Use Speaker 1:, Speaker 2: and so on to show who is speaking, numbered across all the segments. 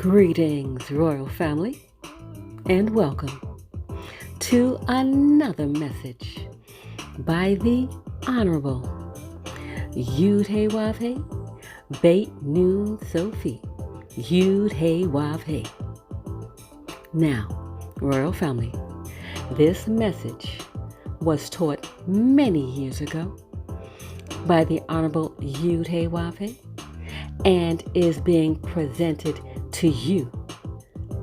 Speaker 1: Greetings, royal family, and welcome to another message by the Honorable Yud-Heh-Wav-Heh Beit Nun Sophie Yud-Heh-Wav-Heh. Now, royal family, this message was taught many years ago by the Honorable Yud-Heh-Wav-Heh and is being presented to you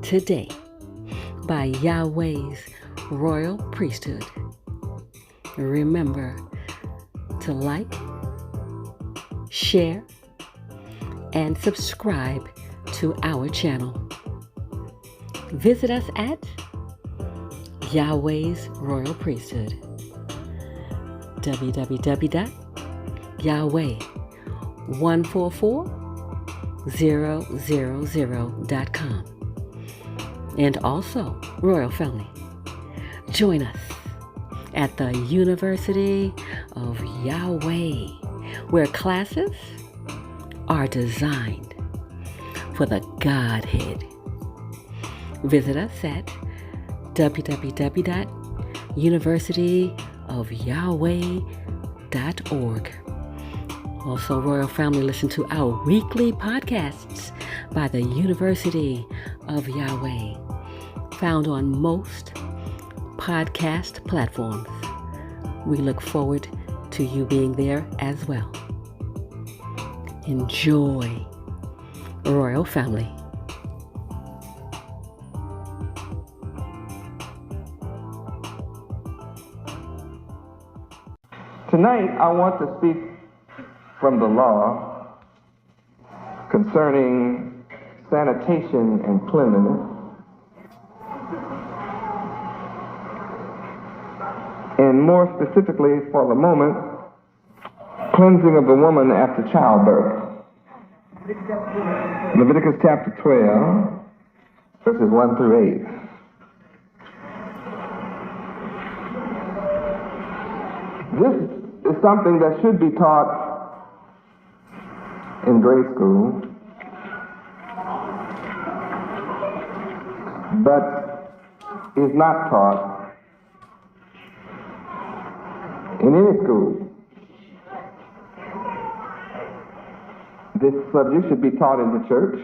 Speaker 1: today by Yahweh's royal priesthood. Remember to like, share, and subscribe to our channel. Visit us at Yahweh's royal priesthood, www.yahweh144000.com. And also, royal family, join us at the University of Yahweh, where classes are designed for the Godhead. Visit us at www.universityofyahweh.org. Also, royal family, listen to our weekly podcasts by the University of Yahweh, found on most podcast platforms. We look forward to you being there as well. Enjoy, royal family.
Speaker 2: Tonight, I want to speak from the law concerning sanitation and cleanliness, and more specifically for the moment, cleansing of the woman after childbirth. Leviticus chapter 12, verses 1 through 8. This is something that should be taught in grade school, but is not taught in any school. This subject should be taught in the church,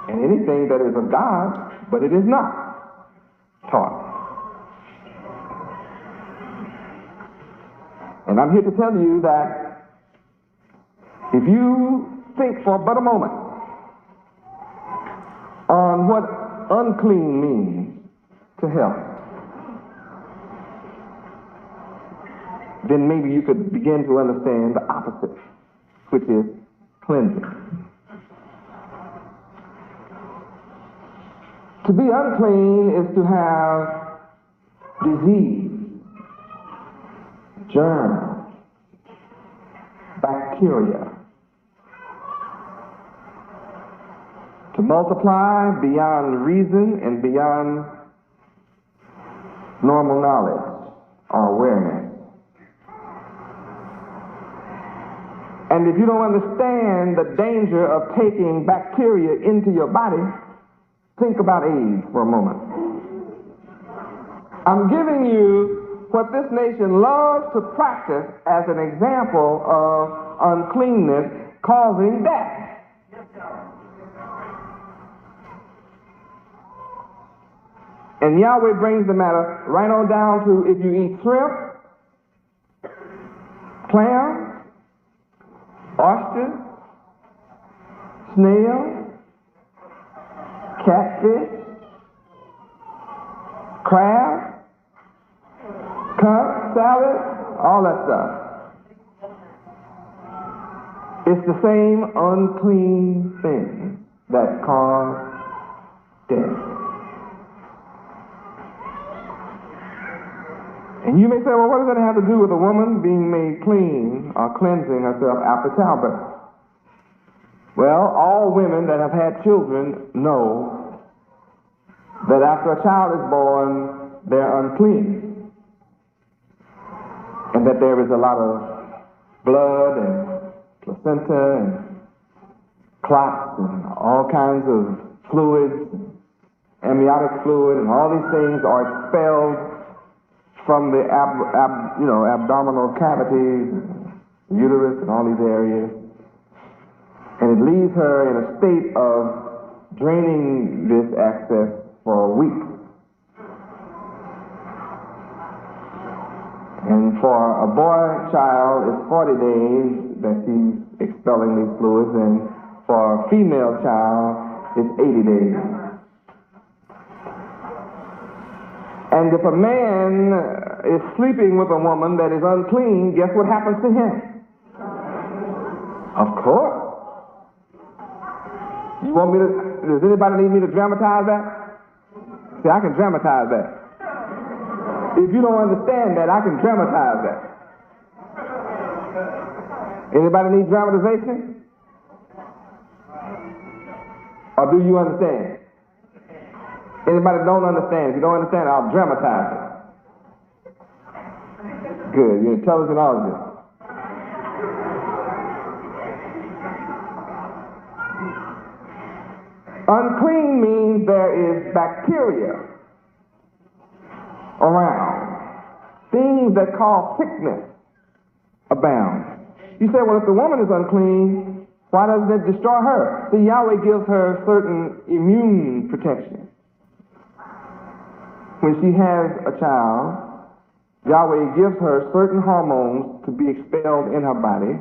Speaker 2: and anything that is of God, but it is not taught. And I'm here to tell you that if you think for but a moment on what unclean means to health, then maybe you could begin to understand the opposite, which is cleansing. To be unclean is to have disease, germs, bacteria, to multiply beyond reason and beyond normal knowledge or awareness. And if you don't understand the danger of taking bacteria into your body, think about AIDS for a moment. I'm giving you what this nation loves to practice as an example of uncleanness causing death. And Yahweh brings the matter right on down to if you eat shrimp, clams, oysters, snail, catfish, crab, cup, salad, all that stuff. It's the same unclean thing that caused death. And you may say, well, what does that have to do with a woman being made clean or cleansing herself after childbirth? Well, all women that have had children know that after a child is born, they're unclean. And that there is a lot of blood and placenta and clots and all kinds of fluids, amniotic fluid, and all these things are expelled from the abdominal cavities, uterus, and all these areas. And it leaves her in a state of draining this access for a week. And for a boy child, it's 40 days that she's expelling these fluids, and for a female child, it's 80 days. And if a man is sleeping with a woman that is unclean, guess what happens to him? Of course. You want me to, does anybody need me to dramatize that? See, I can dramatize that. If you don't understand that, I can dramatize that. Anybody need dramatization? Or do you understand? Anybody don't understand? If you don't understand, I'll dramatize it. Good, you're an intelligent audience. Unclean means there is bacteria around. Things that cause sickness abound. You say, well, if the woman is unclean, why doesn't it destroy her? See, Yahweh gives her certain immune protection. When she has a child, Yahweh gives her certain hormones to be expelled in her body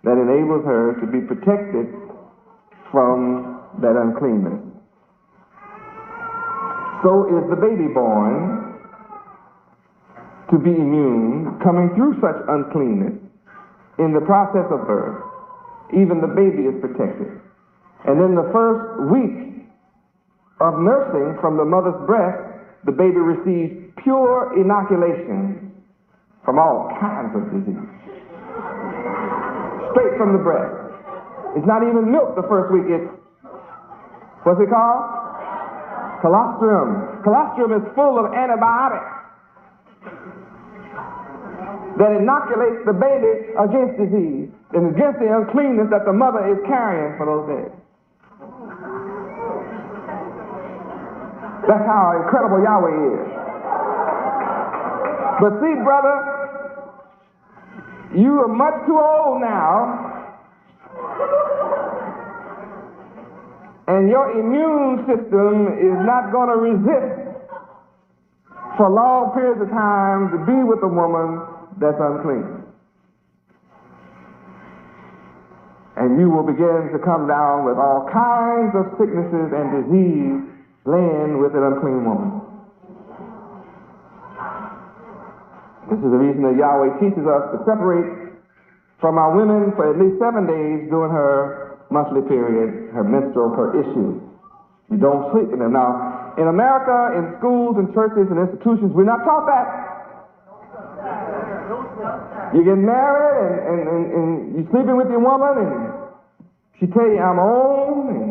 Speaker 2: that enables her to be protected from that uncleanness. So is the baby born to be immune, coming through such uncleanness. In the process of birth, even the baby is protected. And in the first week of nursing from the mother's breast, the baby receives pure inoculation from all kinds of disease. Straight from the breast. It's not even milk the first week, it's, what's it called? Colostrum. Colostrum is full of antibiotics that inoculates the baby against disease and against the uncleanness that the mother is carrying for those days. That's how incredible Yahweh is. But see, brother, you are much too old now, and your immune system is not going to resist for long periods of time to be with a woman that's unclean. And you will begin to come down with all kinds of sicknesses and disease laying with an unclean woman. This is the reason that Yahweh teaches us to separate from our women for at least 7 days during her monthly period, her menstrual, her issue. You don't sleep with them. Now, in America, in schools and churches and institutions, we're not taught that. You get married and you're sleeping with your woman and she tell you, I'm on, and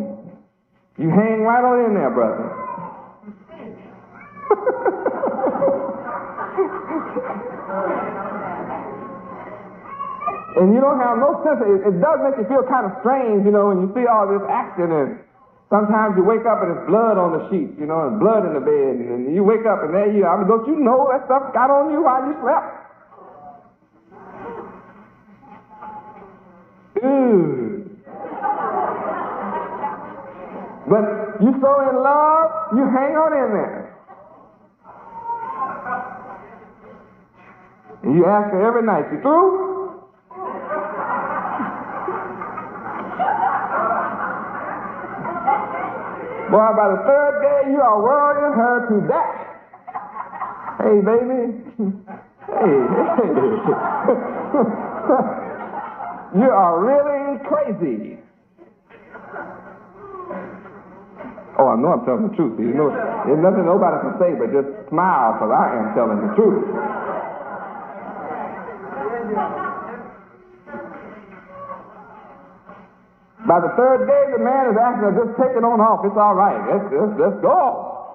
Speaker 2: you hang right on in there, brother. And you don't have no sense. It does make you feel kind of strange, you know, when you see all this action, and sometimes you wake up and there's blood on the sheets, you know, and blood in the bed, and you wake up and there you are. I mean, don't you know that stuff got on you while you slept? Ew. But you so in love, you hang on in there. And you ask her every night, you through? Boy, by the third day, you are worrying her to death. Hey, baby. Hey. You are really crazy. Oh, I know I'm telling the truth. You know, there's nothing nobody can say but just smile, because I am telling the truth. By the third day, the man is asking her, just take it on off. It's all right. Let's go.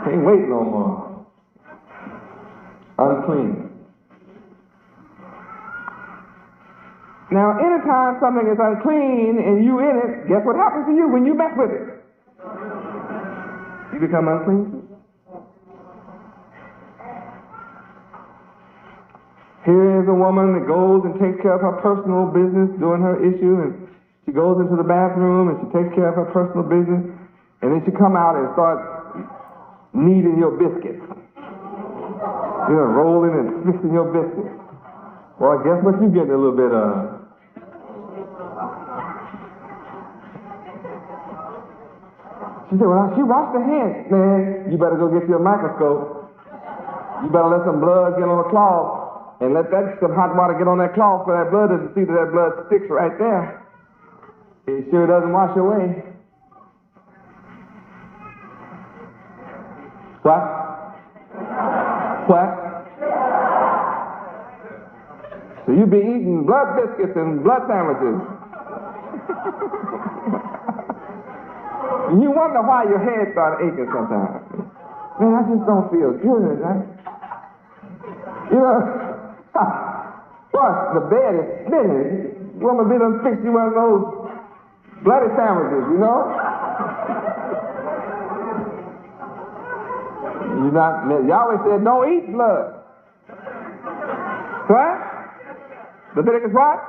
Speaker 2: Can't wait no more. Unclean. Now, anytime something is unclean and you in it, guess what happens to you when you mess with it? You become unclean. Here is a woman that goes and takes care of her personal business, doing her issue, and she goes into the bathroom and she takes care of her personal business, and then she come out and start kneading your biscuits. You know, rolling and fixing your biscuits. Well, guess what you getting a little bit of? She said, well, she washed her hands. Man, you better go get your microscope. You better let some blood get on the cloth. And let some hot water get on that cloth so that blood doesn't see that blood sticks right there. It sure doesn't wash away. What? What? So you be eating blood biscuits and blood sandwiches. And you wonder why your head started aching sometimes. Man, I just don't feel good. You know, what? The bed is spinning. You want me to fix you one of those bloody sandwiches, you know? Yahweh said, don't eat blood. What? Leviticus what?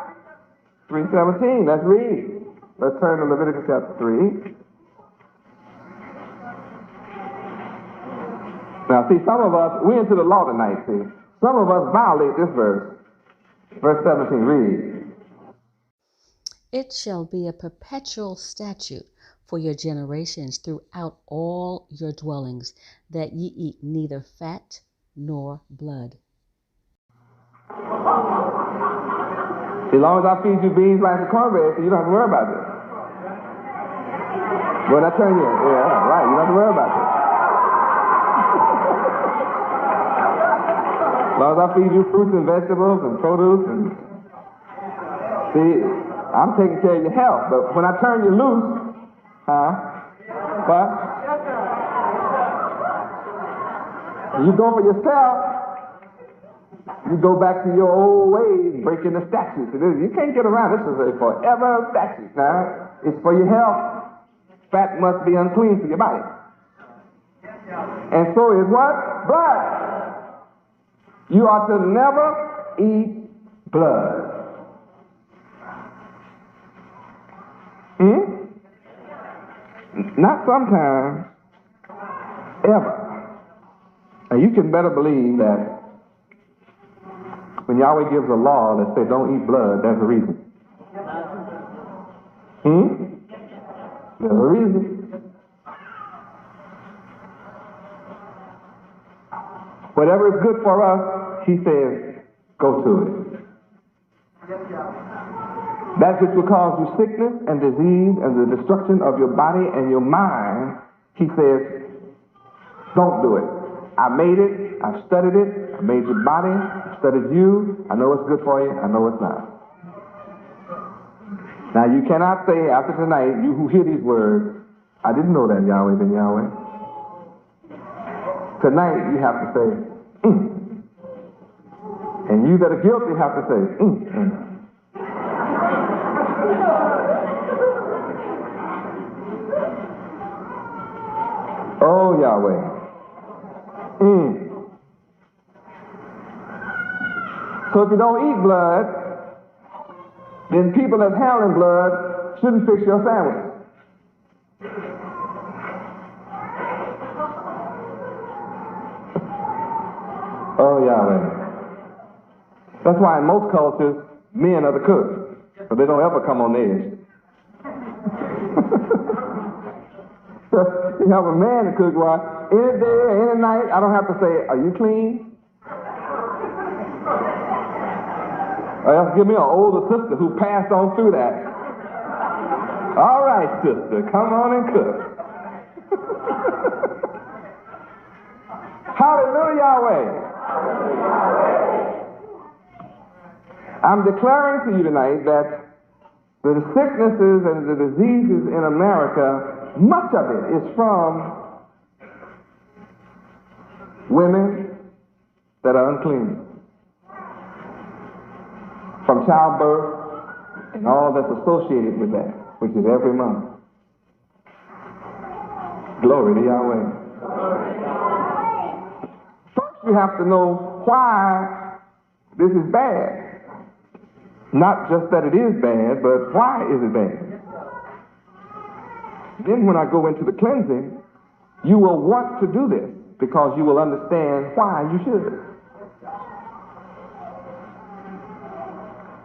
Speaker 2: 3:17. Let's read. Let's turn to Leviticus chapter 3. Now, see, some of us, we're into the law tonight, see. Some of us violate this verse. Verse 17, read.
Speaker 1: It shall be a perpetual statute for your generations throughout all your dwellings, that ye eat neither fat nor blood.
Speaker 2: As long as I feed you beans, rice, and cornbread, you don't have to worry about this. Well, I tell you, yeah, right, you don't have to worry about this. As long as I feed you fruits and vegetables and produce, and see, I'm taking care of your health. But when I turn you loose, what? You go for yourself. You go back to your old ways, breaking the statutes. You can't get around. This is a forever statute. Now, it's for your health. Fat must be unclean for your body. And so is what? Blood. You are to never eat blood. Not sometimes, ever. And you can better believe that when Yahweh gives a law that says don't eat blood, there's a reason. There's a reason. Whatever is good for us, he says, go to it. That which will cause you sickness and disease and the destruction of your body and your mind, he says, don't do it. I made it. I've studied it. I made your body. I studied you. I know it's good for you. I know it's not. Now, you cannot say after tonight, you who hear these words, I didn't know that Yahweh been Yahweh. Tonight, you have to say, And you that are guilty have to say, Oh, Yahweh. So if you don't eat blood, then people that's handling blood shouldn't fix your sandwich. Oh, Yahweh. That's why in most cultures, men are the cooks, but they don't ever come on edge. So you have a man to cook, well, any day or any night, I don't have to say, are you clean? Or else give me an older sister who passed on through that. All right, sister, come on and cook. Hallelujah, Yahweh. I'm declaring to you tonight that the sicknesses and the diseases in America, much of it is from women that are unclean. From childbirth and all that's associated with that, which is every month. Glory to Yahweh. First, you have to know why this is bad. Not just that it is bad, but why is it bad? Then when I go into the cleansing, you will want to do this because you will understand why you should.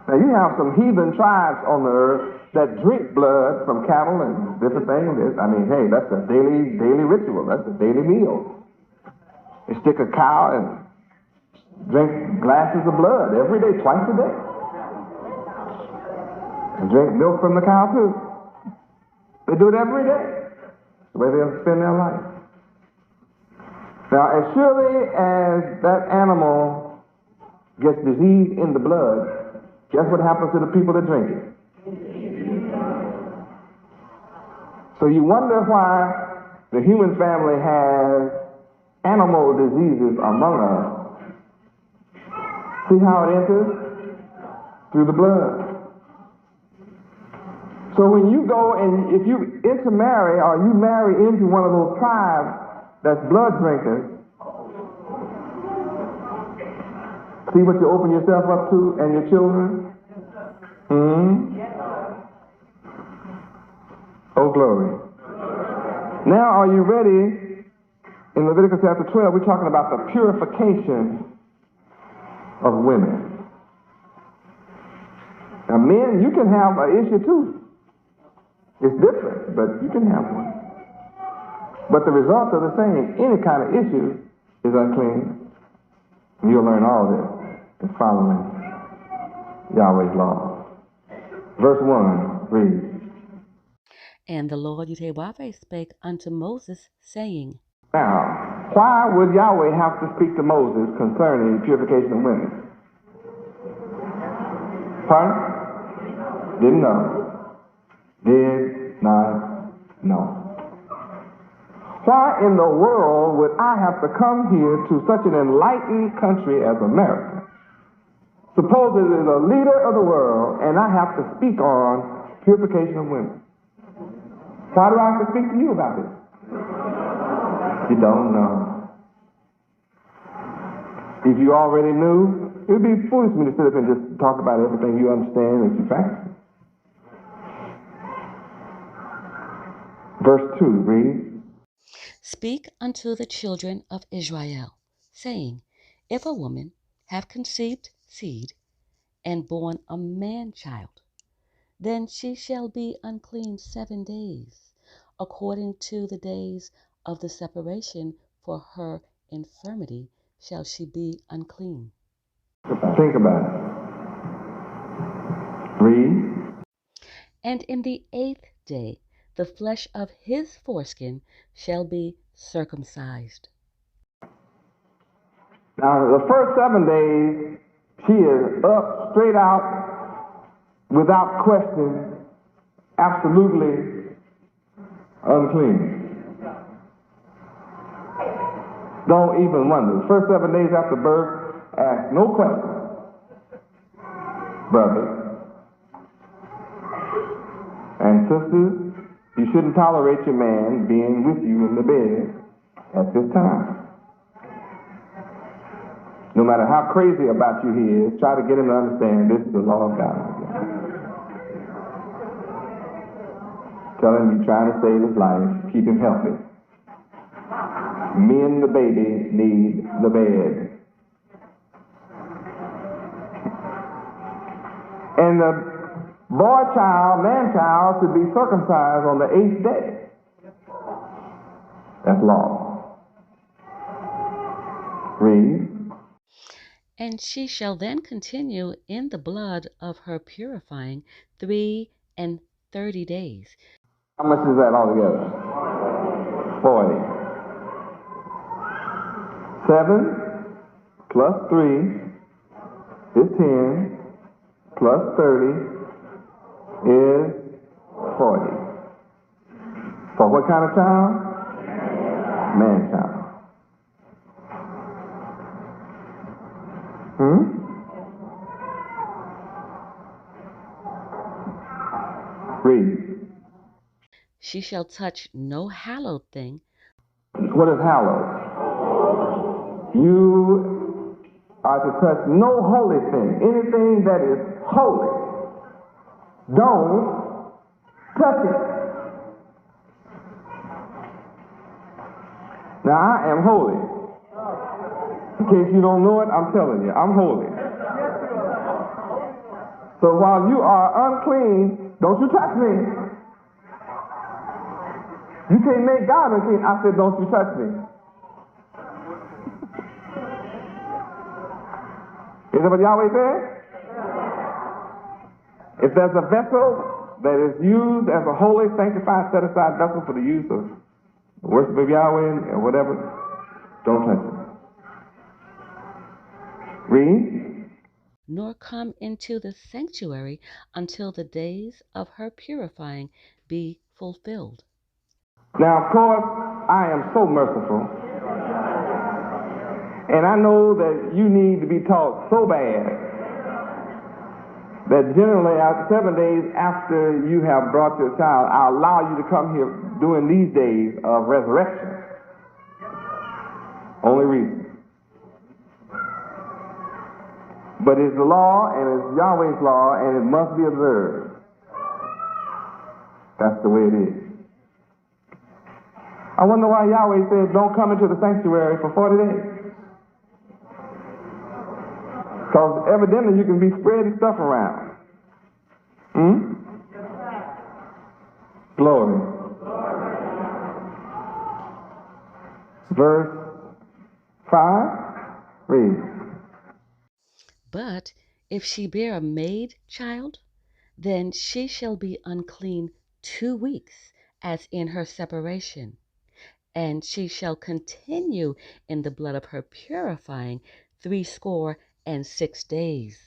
Speaker 2: Now you have some heathen tribes on the earth that drink blood from cattle and different things. I mean, hey, that's a daily ritual. That's a daily meal. They stick a cow and drink glasses of blood every day, twice a day. And drink milk from the cow too. They do it every day. It's the way they'll spend their life. Now, as surely as that animal gets disease in the blood, guess what happens to the people that drink it? So you wonder why the human family has animal diseases among us. See how it enters? Through the blood. So when you go and if you intermarry or you marry into one of those tribes that's blood drinkers, see what you open yourself up to and your children? Oh, glory. Now, are you ready? In Leviticus chapter 12, we're talking about the purification of women. Now, men, you can have an issue too. It's different, but you can have one. But the results are the same. Any kind of issue is unclean. You'll learn all this in following Yahweh's law. Verse 1, read.
Speaker 1: And the Lord Yahweh spake unto Moses, saying.
Speaker 2: Now, why would Yahweh have to speak to Moses concerning the purification of women? Pardon? Didn't know. Did not know. Why in the world would I have to come here to such an enlightened country as America? Suppose it is a leader of the world and I have to speak on purification of women. Why do I have to speak to you about this? You don't know. If you already knew, it would be foolish for me to sit up and just talk about everything you understand and you practice. Verse 2, read.
Speaker 1: Speak unto the children of Israel, saying, If a woman have conceived seed, and born a man-child, then she shall be unclean 7 days, according to the days of the separation, for her infirmity shall she be unclean.
Speaker 2: Think about it. Read.
Speaker 1: And in the 8th day the flesh of his foreskin shall be circumcised.
Speaker 2: Now, the first 7 days, she is up, straight out, without question, absolutely unclean. Don't even wonder. The first 7 days after birth, ask no question. Brothers and sisters, you shouldn't tolerate your man being with you in the bed at this time. No matter how crazy about you he is, try to get him to understand this is the law of God. Tell him you're trying to save his life, keep him healthy. Me and the baby need the bed. And the boy child, man child, should be circumcised on the 8th day. That's law. Read.
Speaker 1: And she shall then continue in the blood of her purifying 33 days.
Speaker 2: How much is that altogether? 40. 7 plus 3 is 10 plus 30 is 40. For what kind of child? Man child.
Speaker 1: She shall touch no hallowed thing.
Speaker 2: What is hallowed? You are to touch no holy thing. Anything that is holy, don't touch it. Now, I am holy. In case you don't know it, I'm telling you, I'm holy. So while you are unclean, don't you touch me. You can't make God unclean. I said, don't you touch me. Is that what Yahweh said? If there's a vessel that is used as a holy, sanctified, set-aside vessel for the use of worship of Yahweh or whatever, don't touch it. Read.
Speaker 1: Nor come into the sanctuary until the days of her purifying be fulfilled.
Speaker 2: Now, of course, I am so merciful. And I know that you need to be taught so bad that generally 7 days after you have brought your child, I'll allow you to come here during these days of resurrection. Only reason. But it's the law, and it's Yahweh's law, and it must be observed. That's the way it is. I wonder why Yahweh said, don't come into the sanctuary for 40 days. Because evidently you can be spreading stuff around. Glory. Verse 5. Read.
Speaker 1: But if she bear a maid child, then she shall be unclean 2 weeks, as in her separation, and she shall continue in the blood of her purifying 66 days.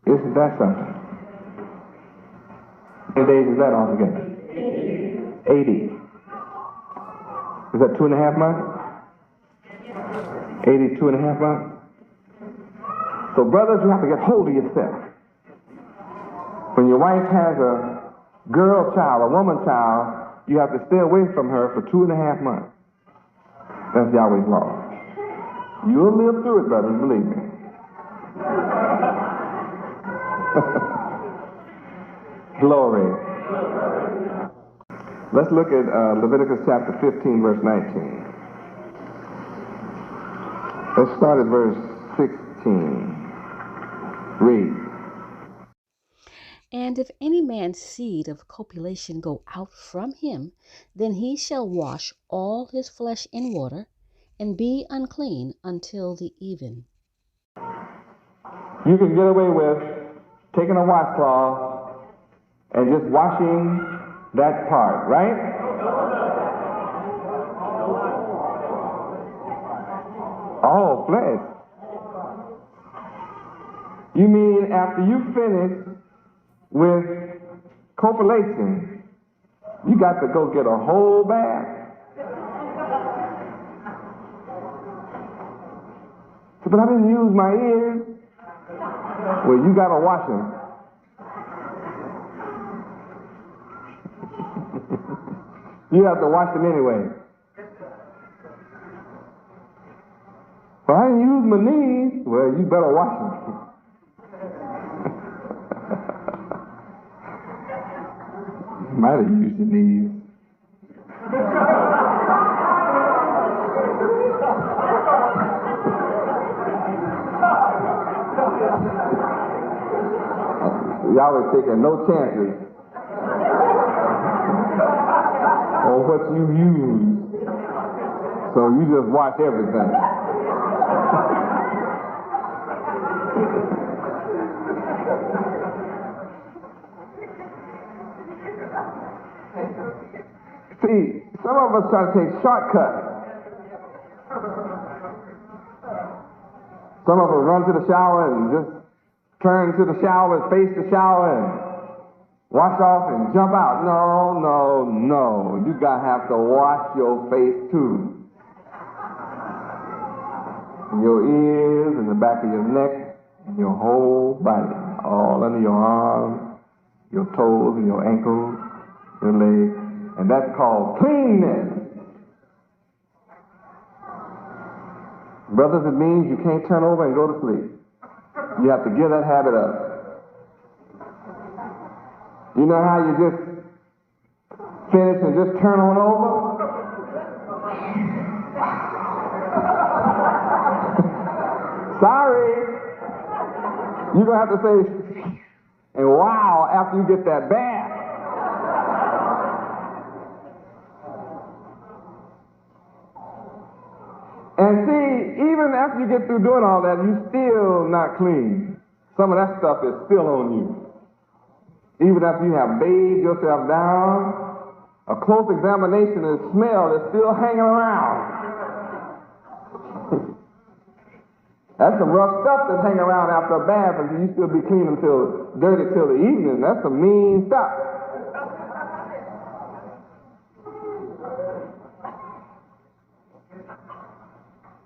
Speaker 2: Isn't that something? How many days is that altogether? 80. Is that 2.5 months? 82.5 months? So brothers, you have to get hold of yourself. When your wife has a girl child, a woman child, you have to stay away from her for 2.5 months. That's Yahweh's law. You'll live through it, brothers, believe me. Glory. Let's look at Leviticus chapter 15, verse 19. Let's start at verse 16. Read.
Speaker 1: And if any man's seed of copulation go out from him, then he shall wash all his flesh in water, and be unclean until the even.
Speaker 2: You can get away with taking a washcloth and just washing that part, right? All flesh. You mean after you finish with copulation, you got to go get a whole bath? But I didn't use my ears. Well, you got to wash them. You have to wash them anyway. Well, I didn't use my knees. Well, you better wash them. You might have used your knees. Yahweh taking no chances on what you use. So you just watch everything. See, some of us try to take shortcuts. Some of us run to the shower and just turn to the shower and face the shower and wash off and jump out. No, no, no. You gotta have to wash your face too. Your ears and the back of your neck, and your whole body, all under your arms, your toes and your ankles, your legs. and that's called cleanness. Brothers, it means you can't turn over and go to sleep. You have to give that habit up. You know how you just finish and just turn on over? Sorry. You're going to have to say, and wow, after you get that bath. And see, even after you get through doing all that, you're still not clean. Some of that stuff is still on you. Even after you have bathed yourself down, a close examination of the smell is still hanging around. That's some rough stuff that's hanging around after a bath, and you still be clean until dirty till the evening. That's some mean stuff.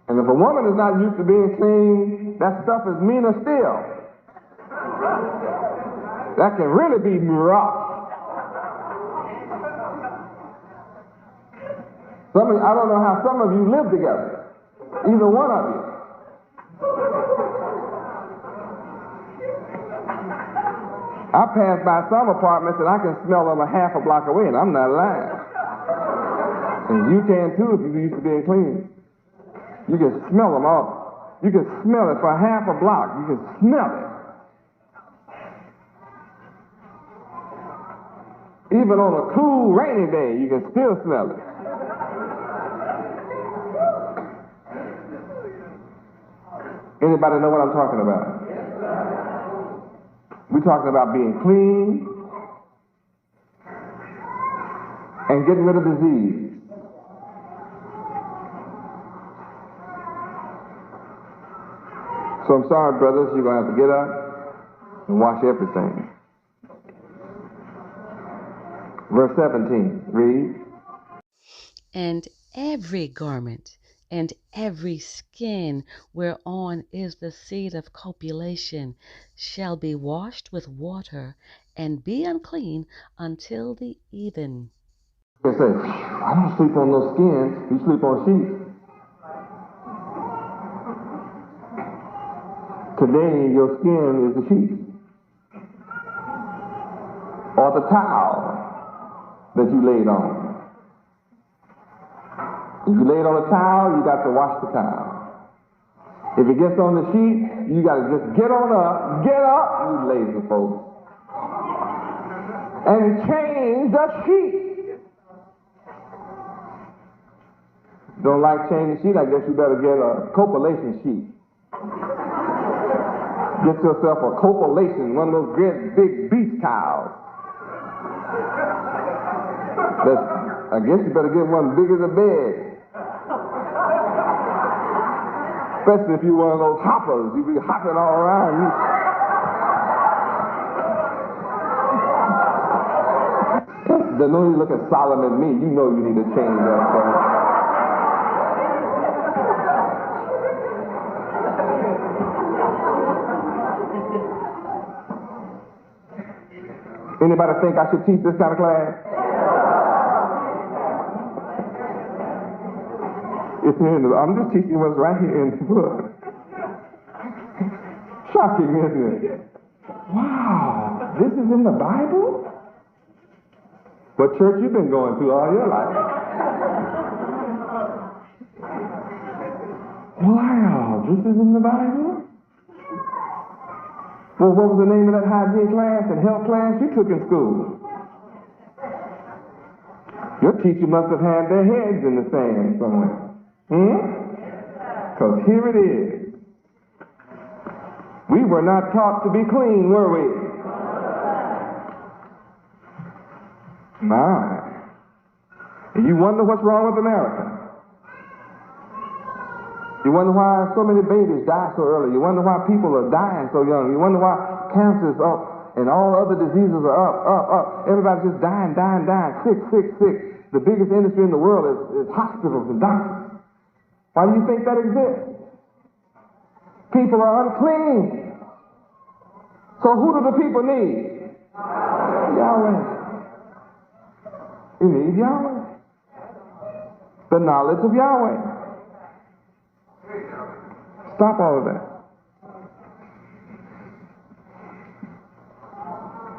Speaker 2: And if a woman is not used to being clean, that stuff is meaner still. That can really be rough. I don't know how some of you live together. Either one of you. I pass by some apartments and I can smell them a half a block away, and I'm not lying. And you can too if you're used to being clean. You can smell them all. You can smell it for half a block. You can smell it. Even on a cool, rainy day, you can still smell it. Anybody know what I'm talking about? We're talking about being clean and getting rid of disease. So I'm sorry, brothers, you're going to have to get up and wash everything. Verse 17, read.
Speaker 1: And every garment and every skin whereon is the seed of copulation shall be washed with water, and be unclean until the even.
Speaker 2: They say, I don't sleep on no skin, you sleep on sheets. Today, your skin is the sheet. Or the towel that you laid on. If you laid on a towel, you got to wash the towel. If it gets on the sheet, you got to just get on up, you lazy folks, and change the sheet. Don't like changing the sheet? I guess you better get a copulation sheet. Get yourself a copulation, one of those great big beach towels. I guess you better get one big as a bed. Especially if you're one of those hoppers. You be hopping all around. The know you look at solemn at me, you know you need to change that thing. Anybody think I should teach this kind of class? It's in the, I'm just teaching what's right here in the book. Shocking, isn't it? Wow, this is in the Bible? What church you been going to all your life? Wow, this is in the Bible? Well, what was the name of that hygiene class and health class you took in school? Your teacher must have had their heads in the sand somewhere. Because here it is. We were not taught to be clean, were we? My. And you wonder what's wrong with America. You wonder why so many babies die so early. You wonder why people are dying so young. You wonder why cancer's up and all other diseases are up. Everybody's just dying, sick. The biggest industry in the world is hospitals and doctors. Why do you think that exists? People are unclean. So who do the people need? Yahweh. You need Yahweh. The knowledge of Yahweh. Stop all of that.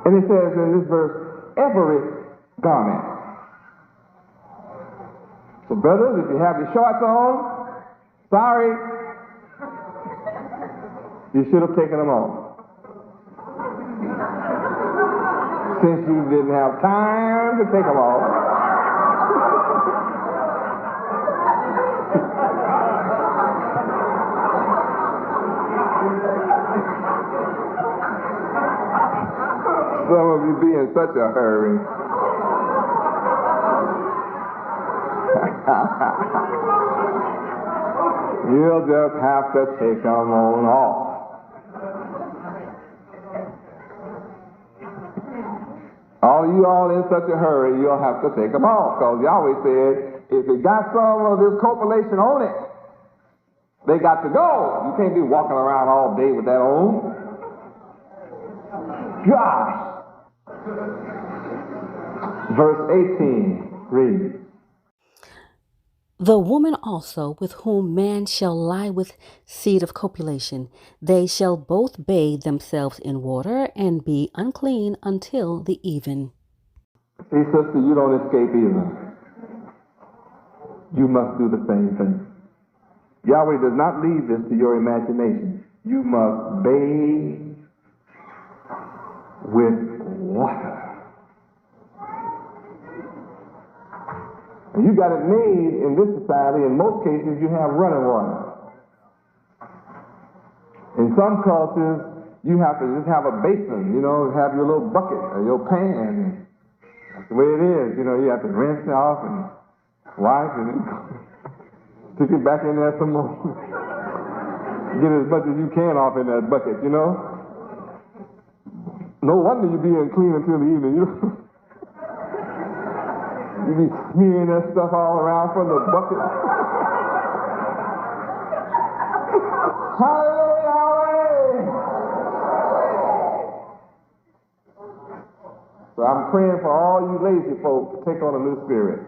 Speaker 2: And it says in this verse, every garment. So brothers, if you have your shorts on, sorry, you should have taken them off. Since you didn't have time to take them off. Some of you be in such a hurry. You'll just have to take them on off. All of you all in such a hurry, you'll have to take them off. Because Yahweh said, if it got some of this copulation on it, they got to go. You can't be walking around all day with that on. Gosh. Verse 18 reads,
Speaker 1: The woman also with whom man shall lie with seed of copulation, they shall both bathe themselves in water and be unclean until the even.
Speaker 2: See, sister, you don't escape either. You must do the same thing. Yahweh does not leave this to your imagination. You must bathe with water. And you got it made in this society. In most cases, you have running water. In some cultures, you have to just have a basin, have your little bucket or your pan. That's the way it is. You have to rinse it off and wipe and then stick it back in there some more. Get as much as you can off in that bucket, No wonder you be unclean until the evening. You be smearing that stuff all around from the bucket. Hallelujah! So I'm praying for all you lazy folks to take on a new spirit.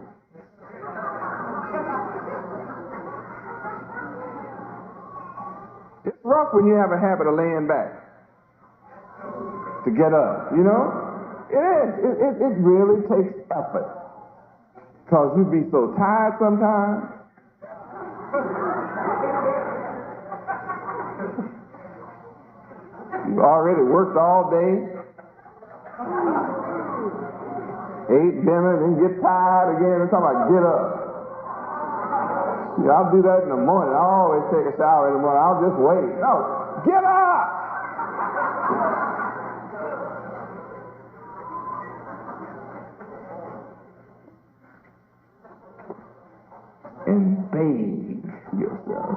Speaker 2: It's rough when you have a habit of laying back to get up, It is. It really takes effort. Because you be so tired sometimes. You already worked all day, ate dinner, then get tired again and talking about get up. I'll do that in the morning. I always take a shower in the morning. I'll just wait. No, get up! And bathe yourself.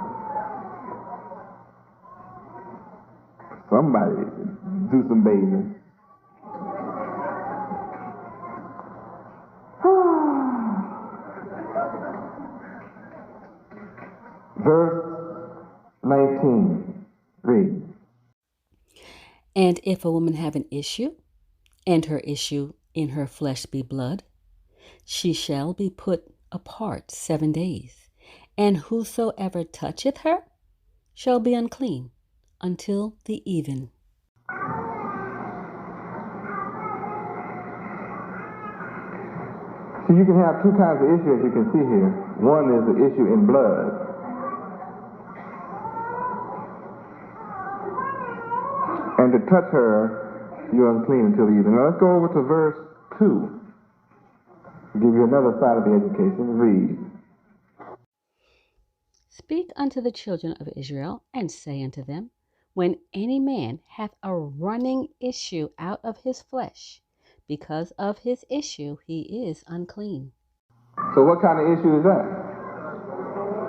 Speaker 2: Somebody do some bathing. Verse 19. Read.
Speaker 1: And if a woman have an issue, and her issue in her flesh be blood, she shall be put apart 7 days, and whosoever toucheth her shall be unclean until the even.
Speaker 2: So you can have two kinds of issues you can see here. One is the issue in blood. And to touch her, you're unclean until the evening. Now let's go over to verse 2. Give you another side of the education. Read.
Speaker 1: Speak unto the children of Israel, and say unto them, when any man hath a running issue out of his flesh, because of his issue he is unclean.
Speaker 2: So what kind of issue is that?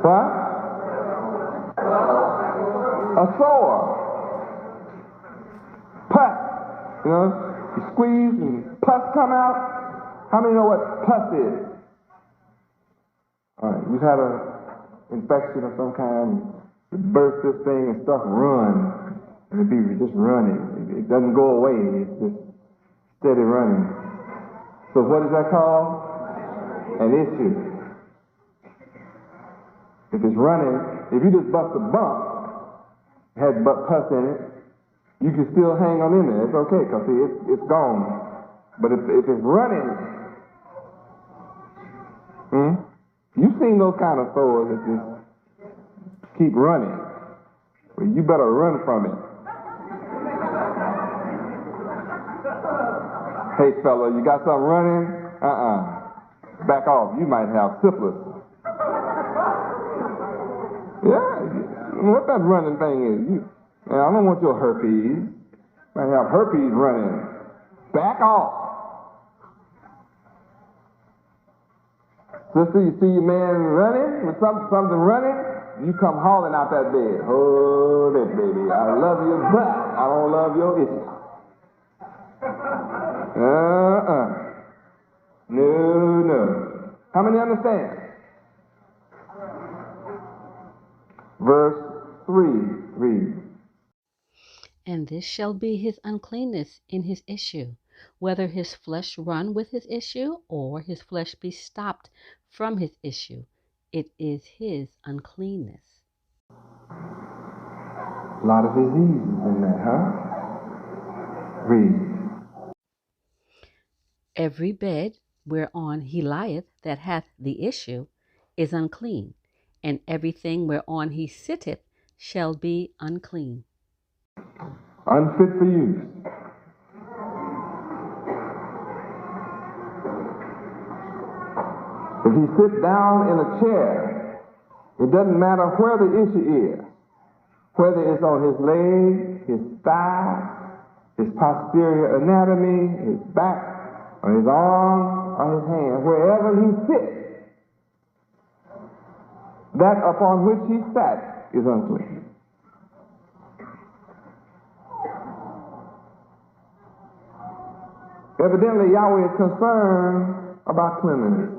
Speaker 2: What? A sore. Pus. You squeeze and pus come out. How many know what pus is? All right, you've had an infection of some kind, you burst this thing and stuff run, and it be just running. It doesn't go away, it's just steady running. So what is that called? an issue. If it's running, if you just bust a bump, has pus in it, you can still hang on in there. It's okay, because it's gone. But if it's running, you've seen those kind of sores that just keep running. Well, you better run from it. Hey, fella, you got something running? Back off. You might have syphilis. Yeah, what that running thing is. I don't want your herpes. You might have herpes running. Back off. Sister, you see your man running with something running, you come hauling out that bed. Hold it, baby. I love you, but I don't love your issue. No. How many understand? Verse 3 reads.
Speaker 1: And this shall be his uncleanness in his issue, whether his flesh run with his issue, or his flesh be stopped from his issue. It is his uncleanness.
Speaker 2: A lot of diseases in that, huh? Read.
Speaker 1: Every bed whereon he lieth that hath the issue is unclean, and everything whereon he sitteth shall be unclean.
Speaker 2: Unfit for use. If he sits down in a chair, it doesn't matter where the issue is, whether it's on his leg, his thigh, his posterior anatomy, his back, or his arm, or his hand, wherever he sits, that upon which he sat is unclean. Evidently, Yahweh is concerned about cleanliness.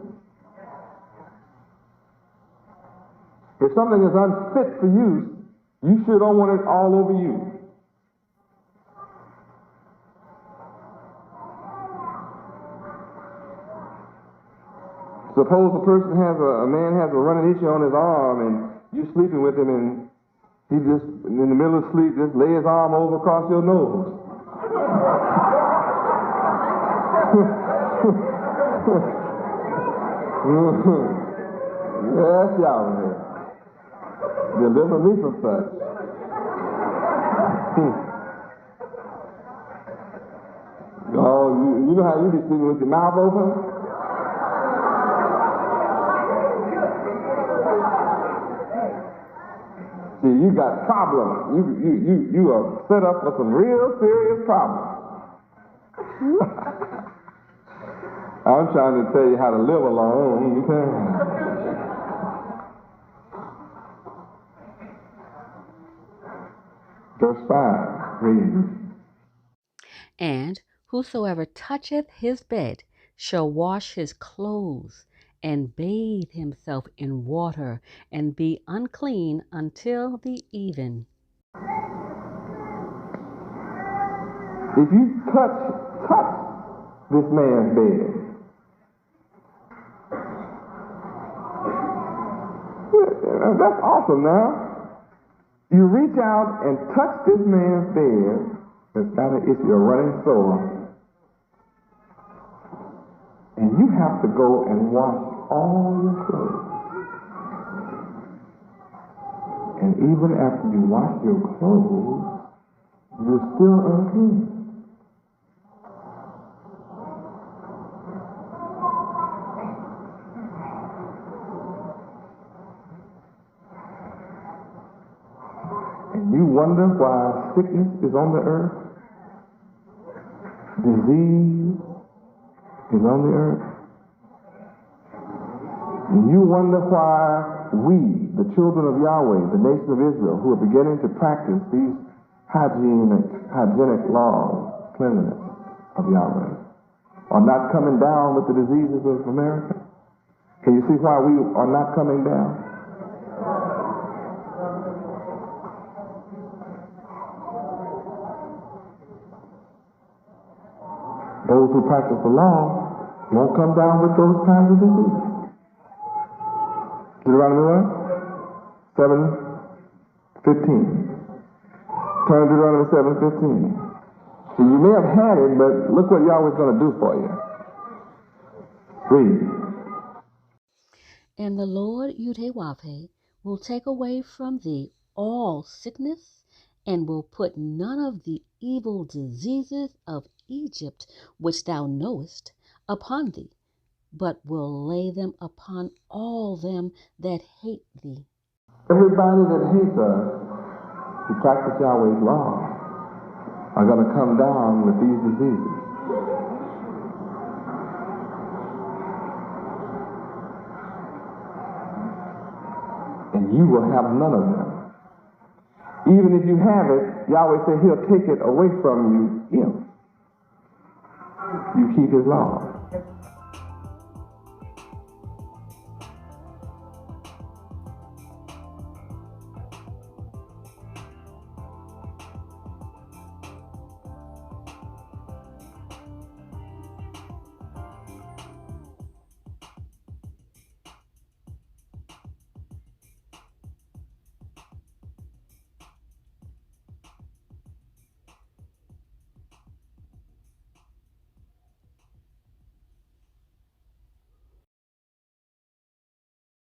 Speaker 2: If something is unfit for use, you sure don't want it all over you. Suppose a man has a running issue on his arm, and you're sleeping with him, and he just, in the middle of sleep, just lay his arm over across your nose. Yes, Yahweh. Deliver me from such. Oh, you know how you be sleeping with your mouth open? See, you got problems. You are set up for some real serious problems. I'm trying to tell you how to live alone. Verse 5 reads.
Speaker 1: And whosoever toucheth his bed shall wash his clothes, and bathe himself in water, and be unclean until the even.
Speaker 2: If you touch this man's bed, that's awesome now. You reach out and touch this man's bed that's got an issue, a running sore, and you have to go and wash all your clothes. And even after you wash your clothes, you're still unclean. And you wonder why sickness is on the earth, disease is on the earth. And you wonder why we, the children of Yahweh, the nation of Israel, who are beginning to practice these hygienic laws, cleanliness of Yahweh, are not coming down with the diseases of America. Can you see why we are not coming down? Those who practice the law won't come down with those kinds of diseases. Deuteronomy what? 7:15. Turn to Deuteronomy 7:15. So you may have had it, but look what Yahweh's going to do for you. Read.
Speaker 1: And the Lord Yahweh will take away from thee all sickness, and will put none of the evil diseases of Egypt which thou knowest upon thee, but will lay them upon all them that hate thee.
Speaker 2: Everybody that hates us, who practice Yahweh's law, are going to come down with these diseases. And you will have none of them. Even if you have it, Yahweh said he'll take it away from you if you keep his law.